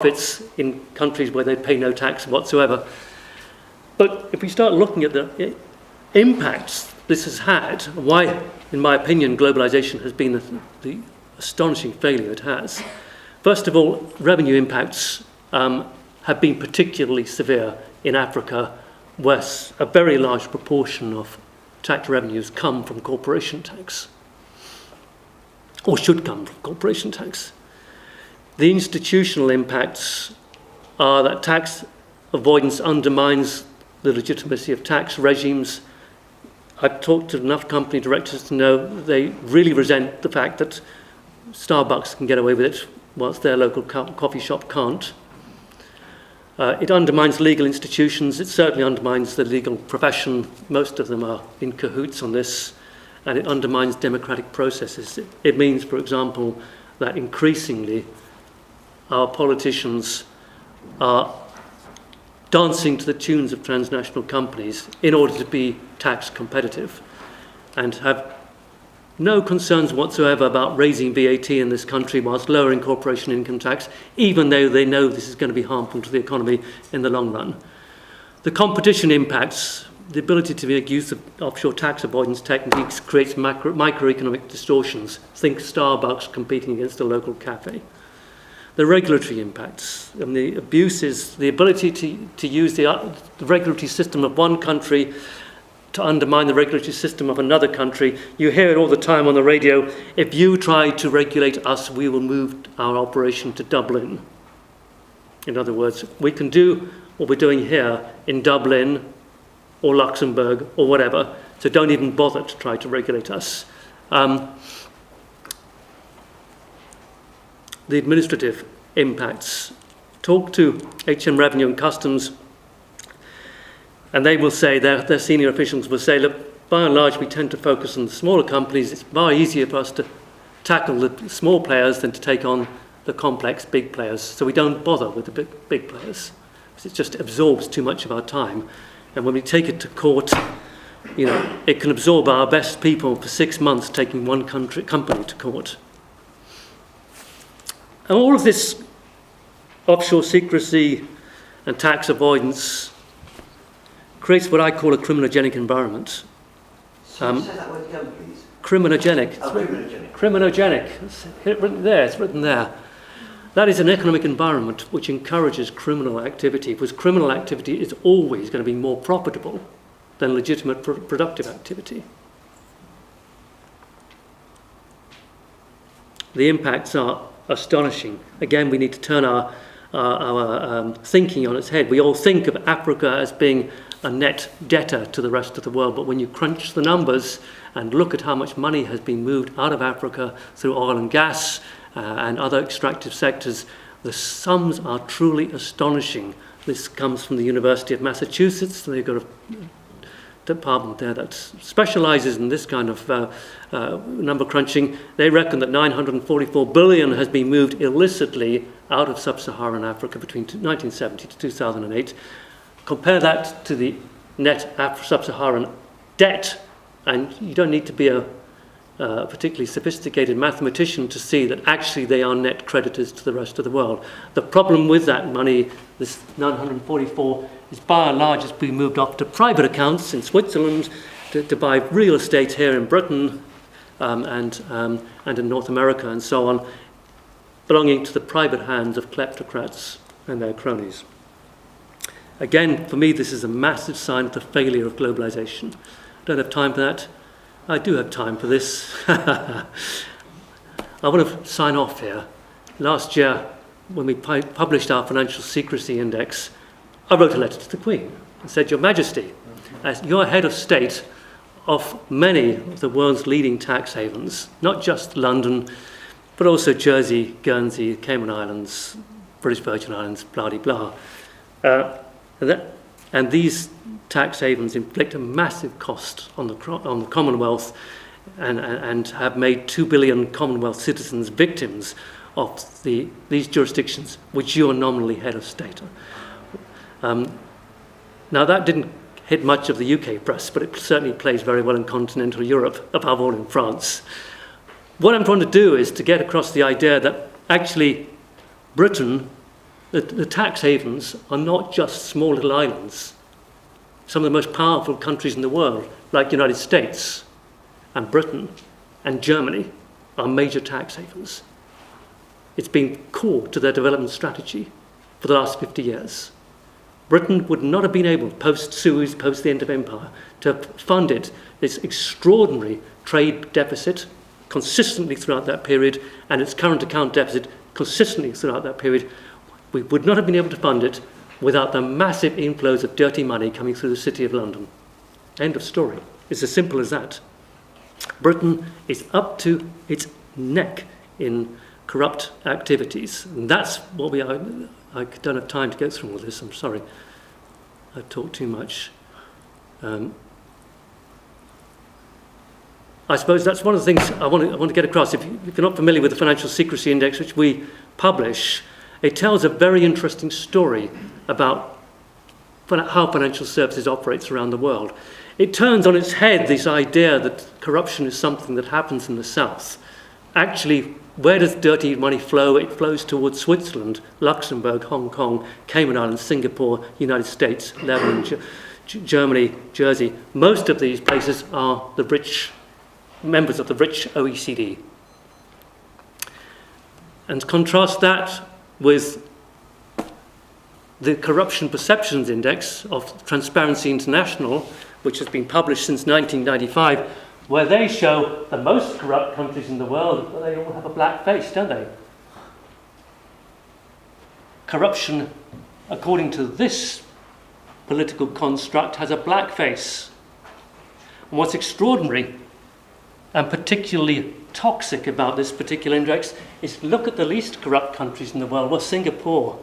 profits in countries where they pay no tax whatsoever. But if we start looking at the impacts this has had, why, in my opinion, globalization has been the astonishing failure it has. First of all, revenue impacts have been particularly severe in Africa, where a very large proportion of tax revenues come from corporation tax, or should come from corporation tax. The institutional impacts are that tax avoidance undermines the legitimacy of tax regimes. I've talked to enough company directors to know they really resent the fact that Starbucks can get away with it whilst their local coffee shop can't. It undermines legal institutions. It certainly undermines the legal profession. Most of them are in cahoots on this. And it undermines democratic processes. It means, for example, that increasingly our politicians are dancing to the tunes of transnational companies in order to be tax competitive and have no concerns whatsoever about raising VAT in this country whilst lowering corporation income tax, even though they know this is going to be harmful to the economy in the long run. The competition impacts, the ability to make use of offshore tax avoidance techniques creates microeconomic distortions. Think Starbucks competing against a local cafe. The regulatory impacts and the abuses, the ability to use the regulatory system of one country to undermine the regulatory system of another country. You hear it all the time on the radio. If you try to regulate us, we will move our operation to Dublin. In other words, we can do what we're doing here in Dublin or Luxembourg or whatever, so don't even bother to try to regulate us. The administrative impacts. Talk to HM Revenue and Customs, and they will say, their senior officials will say, look, by and large, we tend to focus on the smaller companies. It's far easier for us to tackle the small players than to take on the complex big players. So we don't bother with the big players, because it just absorbs too much of our time. And when we take it to court, it can absorb our best people for 6 months taking one company to court. And all of this offshore secrecy and tax avoidance creates what I call a criminogenic environment. Say that word again, please. Criminogenic. Criminogenic. Criminogenic. It's written there. That is an economic environment which encourages criminal activity, because criminal activity is always going to be more profitable than legitimate productive activity. The impacts are astonishing. Again, we need to turn our thinking on its head. We all think of Africa as being a net debtor to the rest of the world, but when you crunch the numbers and look at how much money has been moved out of Africa through oil and gas and other extractive sectors, the sums are truly astonishing. This comes from the University of Massachusetts. They've got a department there that specializes in this kind of number crunching. They reckon that 944 billion has been moved illicitly out of sub-Saharan Africa between 1970 to 2008. Compare that to the net sub-Saharan debt, and you don't need to be a particularly sophisticated mathematician to see that actually they are net creditors to the rest of the world. The problem with that money, this 944, is by and large has been moved off to private accounts in Switzerland to buy real estate here in Britain and in North America and so on, belonging to the private hands of kleptocrats and their cronies. Again, for me, this is a massive sign of the failure of globalization. I don't have time for that. I do have time for this. I want to sign off here. Last year, when we published our financial secrecy index, I wrote a letter to the Queen and said, Your Majesty, as you're head of state of many of the world's leading tax havens, not just London, but also Jersey, Guernsey, Cayman Islands, British Virgin Islands, blah-de-blah. And these tax havens inflict a massive cost on the Commonwealth and have made 2 billion Commonwealth citizens victims of these jurisdictions, which you are nominally head of state. Now, that didn't hit much of the UK press, but it certainly plays very well in continental Europe, above all in France. What I'm trying to do is to get across the idea that actually Britain The tax havens are not just small little islands. Some of the most powerful countries in the world, like the United States and Britain and Germany, are major tax havens. It's been core to their development strategy for the last 50 years. Britain would not have been able, post-Suez, post the end of empire, to have funded this extraordinary trade deficit consistently throughout that period, and its current account deficit consistently throughout that period. We would not have been able to fund it without the massive inflows of dirty money coming through the City of London. End of story. It's as simple as that. Britain is up to its neck in corrupt activities. And that's what we are. I don't have time to go through all this, I'm sorry. I've talked too much. I suppose that's one of the things I want to get across. If you're not familiar with the Financial Secrecy Index, which we publish, it tells a very interesting story about how financial services operates around the world. It turns on its head this idea that corruption is something that happens in the south. Actually, where does dirty money flow? It flows towards Switzerland, Luxembourg, Hong Kong, Cayman Islands, Singapore, United States, Lebanon, Germany, Jersey. Most of these places are the rich members of the rich OECD. And contrast that with the Corruption Perceptions Index of Transparency International, which has been published since 1995, where they show the most corrupt countries in the world, they all have a black face, don't they? Corruption, according to this political construct, has a black face. And what's extraordinary and particularly toxic about this particular index is look at the least corrupt countries in the world. Well, Singapore,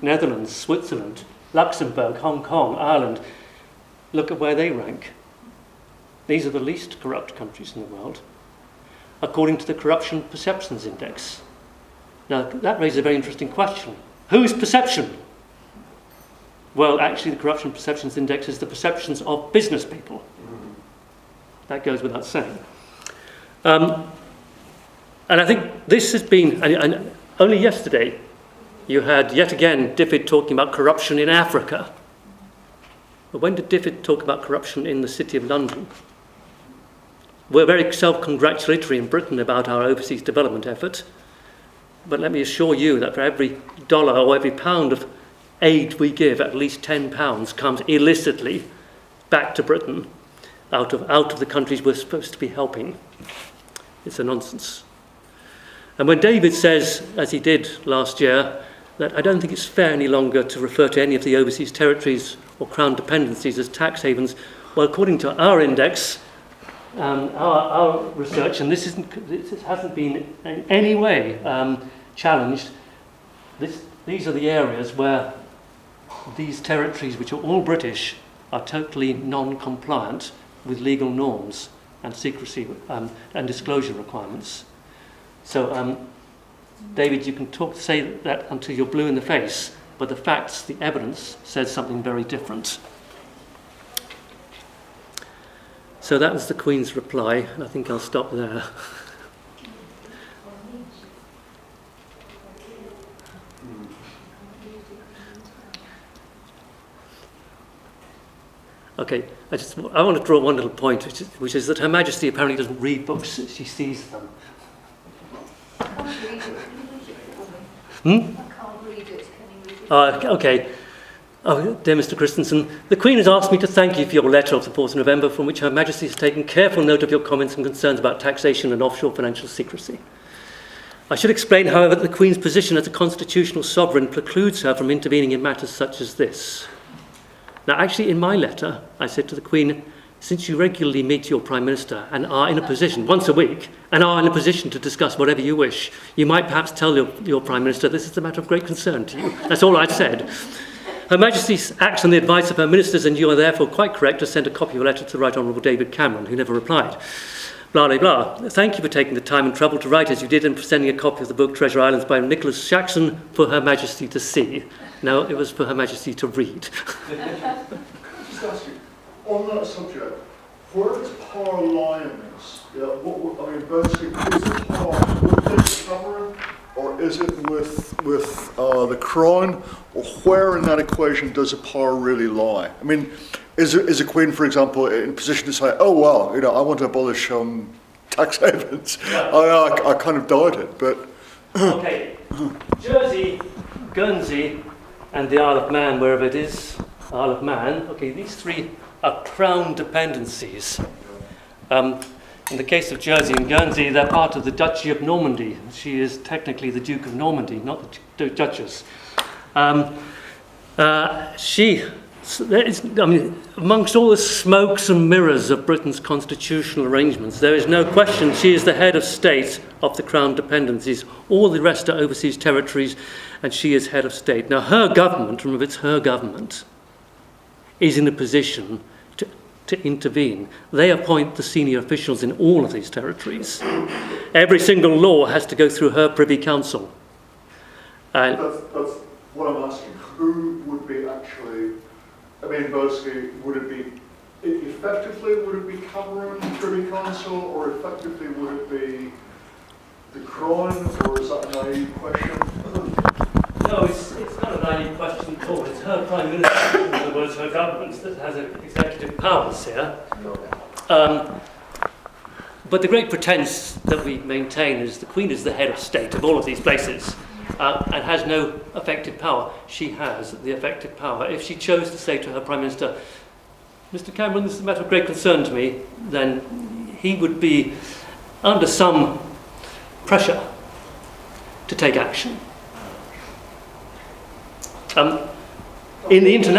Netherlands, Switzerland, Luxembourg, Hong Kong, Ireland. Look at where they rank. These are the least corrupt countries in the world, according to the Corruption Perceptions Index. Now, that raises a very interesting question. Whose perception? Well, actually, the Corruption Perceptions Index is the perceptions of business people. That goes without saying. And I think this has been, and only yesterday, you had yet again DFID talking about corruption in Africa. But when did DFID talk about corruption in the City of London? We're very self-congratulatory in Britain about our overseas development effort. But let me assure you that for every dollar or every pound of aid we give, at least £10 comes illicitly back to Britain out of the countries we're supposed to be helping. It's a nonsense. And when David says, as he did last year, that I don't think it's fair any longer to refer to any of the overseas territories or crown dependencies as tax havens, well, according to our index, our research, and this hasn't been in any way challenged, these are the areas where these territories, which are all British, are totally non-compliant with legal norms and secrecy and disclosure requirements. So, David, you can say that until you're blue in the face, but the facts, the evidence, says something very different. So that was the Queen's reply, and I think I'll stop there. Okay, I want to draw one little point, which is that Her Majesty apparently doesn't read books, she sees them. I can't read it. Can you read it for me? I can't read it. Can you read it? Okay. Oh, dear Mr. Christensen, the Queen has asked me to thank you for your letter of the 4th of November, from which Her Majesty has taken careful note of your comments and concerns about taxation and offshore financial secrecy. I should explain, however, that the Queen's position as a constitutional sovereign precludes her from intervening in matters such as this. Now, actually, in my letter, I said to the Queen, since you regularly meet your Prime Minister and are in a position, once a week, and are in a position to discuss whatever you wish, you might perhaps tell your Prime Minister this is a matter of great concern to you. That's all I said. Her Majesty acts on the advice of her ministers, and you are therefore quite correct to send a copy of a letter to the Right Honourable David Cameron, who never replied. Blah, blah, blah. Thank you for taking the time and trouble to write as you did and for sending a copy of the book Treasure Islands by Nicholas Shaxson for Her Majesty to see. No, it was for Her Majesty to read. Just ask you, on that subject, where does power lie in this? Basically, is the power with this sovereign or is it with the Crown, or where in that equation does the power really lie? I mean, is a Queen, for example, in a position to say, oh well, you know, I want to abolish tax havens? I kind of doubt it, but Okay, Jersey, Guernsey, and the Isle of Man, wherever it is, Isle of Man. Okay, these three are crown dependencies. In the case of Jersey and Guernsey, they're part of the Duchy of Normandy. She is technically the Duke of Normandy, not the Duchess. Amongst all the smokes and mirrors of Britain's constitutional arrangements, there is no question she is the head of state of the crown dependencies. All the rest are overseas territories, and she is head of state. Now, her government, remember, it's her government, is in a position to intervene. They appoint the senior officials in all of these territories. Every single law has to go through her Privy Council. that's what I'm asking. Who would be actually, I mean, basically, would it be, effectively, would it be Cameron Privy Council, or effectively would it be the Crown, or is that a naive question? No, it's not a naive question at all. It's her Prime Minister, in other words, her government, that has executive powers here. But the great pretense that we maintain is the Queen is the head of state of all of these places and has no effective power. She has the effective power. If she chose to say to her Prime Minister, Mr. Cameron, this is a matter of great concern to me, then he would be under some pressure to take action. In the international